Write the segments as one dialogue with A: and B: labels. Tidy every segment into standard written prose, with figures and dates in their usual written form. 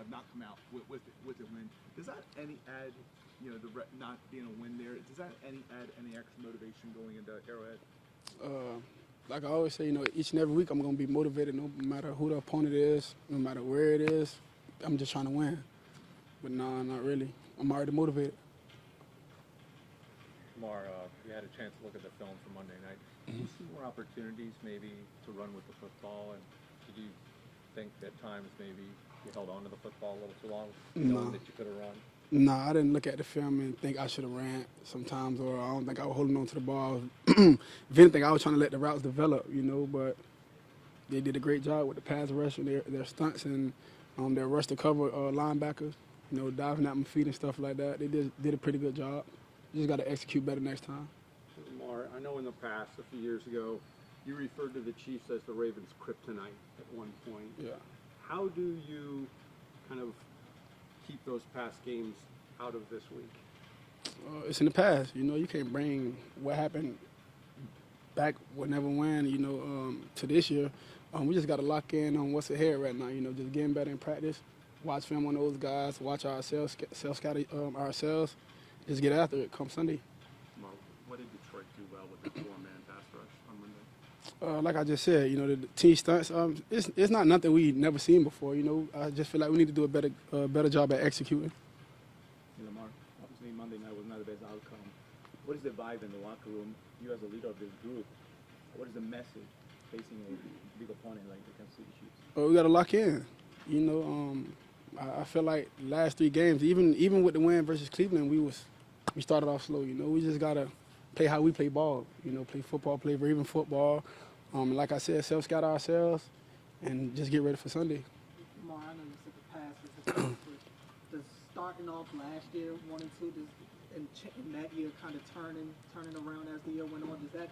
A: have not come out with a win. Does that any add, not being a win there? Does that add any extra motivation going into Arrowhead?
B: Like I always say, each and every week I'm gonna be motivated, no matter who the opponent is, no matter where it is. I'm just trying to win. But no, not really. I'm already motivated.
C: Lamar, you had a chance to look at the film from Monday night. Did you see more opportunities maybe to run with the football? And did you think at times maybe you held on to the football a little too long, knowing that you could have run?
B: No, I didn't look at the film and think I should have ran sometimes, or I don't think I was holding on to the ball. If anything, I was trying to let the routes develop, but they did a great job with the pass rush and their stunts and their rush to cover linebackers, diving at my feet and stuff like that. They did a pretty good job. Just got to execute better next time.
D: Lamar, I know in the past, a few years ago, you referred to the Chiefs as the Ravens' kryptonite at one point.
B: Yeah.
D: How do you kind of keep those past games out of this week?
B: It's in the past. You can't bring what happened back whenever when, to this year. We just got to lock in on what's ahead right now, just getting better in practice, watch film on those guys, watch ourselves, self-scout ourselves, just get after it come Sunday.
D: Well, what did Detroit do well with that four-man pass rush on Monday?
B: Like I just said, the team stunts, it's not nothing we never seen before, I just feel like we need to do a better job at executing.
A: Lamar, obviously Monday night was not the best outcome. What is the vibe in the locker room? You as a leader of this group, what is the message facing a big opponent like the Kansas City Chiefs?
B: We got to lock in. I feel like last 3 games, even with the win versus Cleveland, we started off slow. We just got to play how we play ball. Play football, play even football. Like I said, self-scout ourselves and just get ready for Sunday.
E: Lamar, I know you said the pass was the focus, but does starting off last year 1 and 2, in that year kind of turning around as the year went on, is that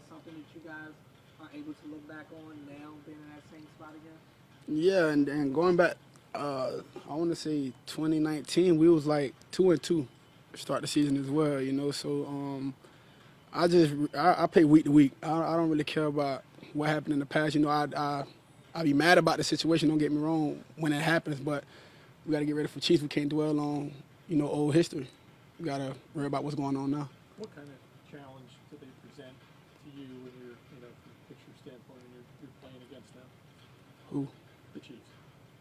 E: something that you guys are able to look back on now, being in that same spot again?
B: Yeah, and going back, I want to say 2019, we was like 2-2 to start the season as well, So I play week to week. I don't really care about what happened in the past. I be mad about the situation. Don't get me wrong when it happens, but we got to get ready for Chiefs. We can't dwell on old history. We got to worry about what's going on now.
F: What kind of challenge do they present to you when you're, from a picture standpoint, and you're playing against them?
B: Who?
F: The Chiefs.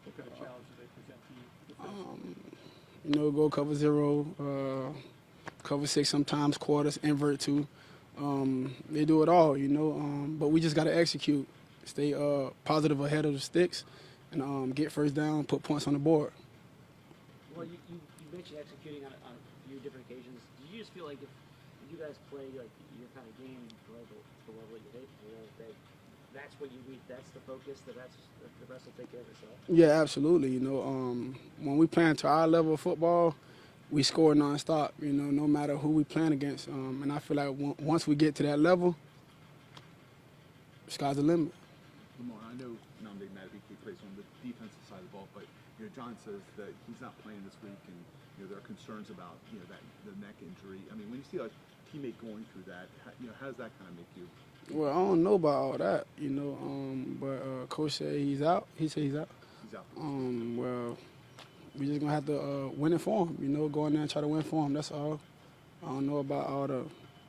F: What kind of challenge do they present to you?
B: Go cover 0, cover 6 sometimes, quarters, invert 2. They do it all, but we just got to execute, stay positive ahead of the sticks, and get first down, put points on the board.
G: Well, you mentioned executing on a few different occasions. Did you just feel like if you guys play like your kind of game below the level you hit, that that's what you need, that's the focus, the rest will take care of itself?
B: Yeah, absolutely. When we play to our level of football, we score nonstop, no matter who we playing against. And I feel like once we get to that level, sky's the limit.
A: Lamar, I know Nnamdi Madubuike plays on the defensive side of the ball, but John says that he's not playing this week, and there are concerns about that the neck injury. I mean, when you see a teammate going through that, how does that kind of make you?
B: Well, I don't know about all that, but Coach said he's out. He said he's out.
A: He's out.
B: Well, we just gonna have to win it for him. Go in there and try to win for him. That's all. I don't know about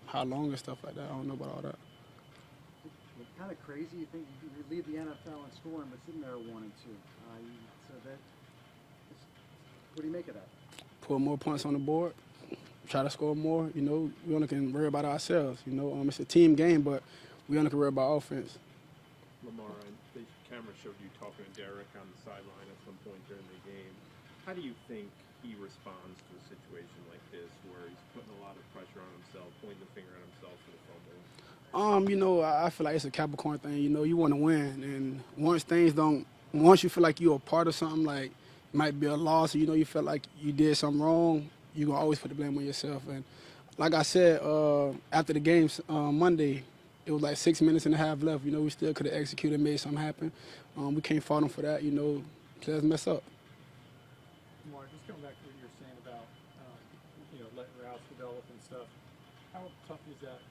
B: how long and stuff like that. I don't know about all that.
H: It's kind of crazy. You think you lead the NFL in scoring, but sitting there 1 and 2. What do you make of that?
B: Put more points on the board. Try to score more. We only can worry about ourselves. It's a team game, but we only can worry about offense.
I: Lamar, the camera showed you talking to Derek on the sideline at some point during the game. How do you think he responds to a situation like this where he's putting a lot of pressure on himself, pointing the finger at himself for the fumble?
B: I feel like it's a Capricorn thing. You want to win, and once you feel like you're a part of something, like it might be a loss, or you felt like you did something wrong, you're gonna always put the blame on yourself. And like I said, after the game Monday, it was like 6 minutes and a half left. We still could have executed and made something happen. We can't fault them for that. Players mess up.
F: Mark, just going back to what you were saying about, letting routes develop and stuff. How tough is that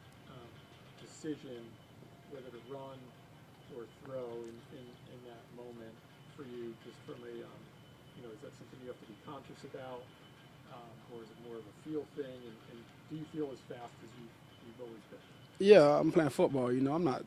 F: decision, whether to run or throw in that moment for you, just from a you have to be conscious about, or is it more of a feel thing? And do you feel as fast as you've always been?
B: Yeah, I'm playing football. You know, I'm not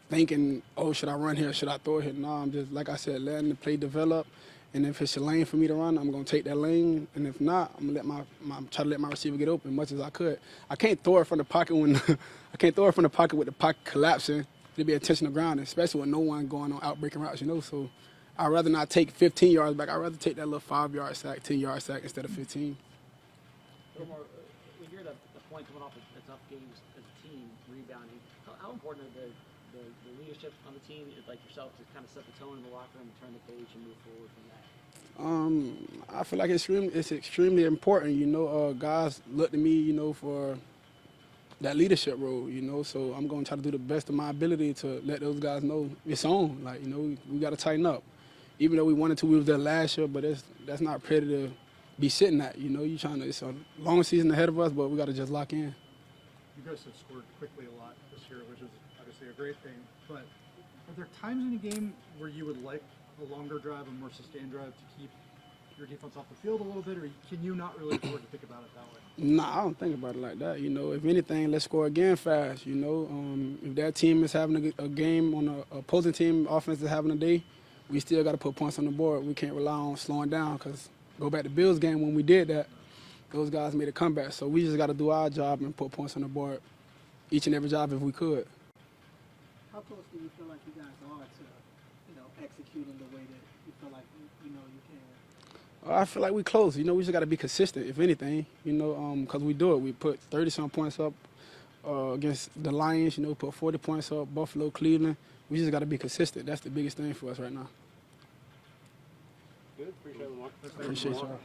B: thinking, oh, should I run here? Should I throw it here? No, I'm just, like I said, letting the play develop. And if it's a lane for me to run, I'm going to take that lane. And if not, I'm going to try to let my receiver get open as much as I could. I can't throw it from the pocket when I can't throw it from the pocket with the pocket collapsing. It'd be intentional grounding, especially with no one going on outbreaking routes, you know. So I'd rather not take 15 yards back. I'd rather take that little 5-yard sack, 10-yard sack instead of 15.
G: Lamar, when you're at a point coming off a tough game as a team, rebounding, how important are the leadership on the team, like yourself, to kind of set the tone in the locker room and turn the page and move forward from that?
B: I feel like it's extremely important, you know. Guys look to me, you know, for that leadership role, you know. So I'm going to try to do the best of my ability to let those guys know it's on. Like, you know, we got to tighten up. Even though we wanted to, we was there last year, but that's not pretty to be sitting at. You know, it's a long season ahead of us, but we got to just lock in.
J: You guys have scored quickly a lot this year, which is obviously a great thing. But are there times in a game where you would like a longer drive, a more sustained drive to keep your defense off the field a little bit, or can you not really afford to think about it that way?
B: Nah, I don't think about it like that. You know, if anything, let's score again fast. You know, if that team is having a game on the opposing team, offense is having a day, we still got to put points on the board. We can't rely on slowing down because go back to Bills game when we did that, those guys made a comeback. So we just got to do our job and put points on the board each and every job if we could.
E: How close do you feel like you guys are to, you know, executing the way that you feel like you know you can?
B: I feel like we close. You know, we just got to be consistent, if anything. You know, because we do it. We put 30-some points up against the Lions. You know, put 40 points up, Buffalo, Cleveland. We just got to be consistent. That's the biggest thing for us right now.
D: Good. Appreciate it, Lamar.
B: Appreciate y'all.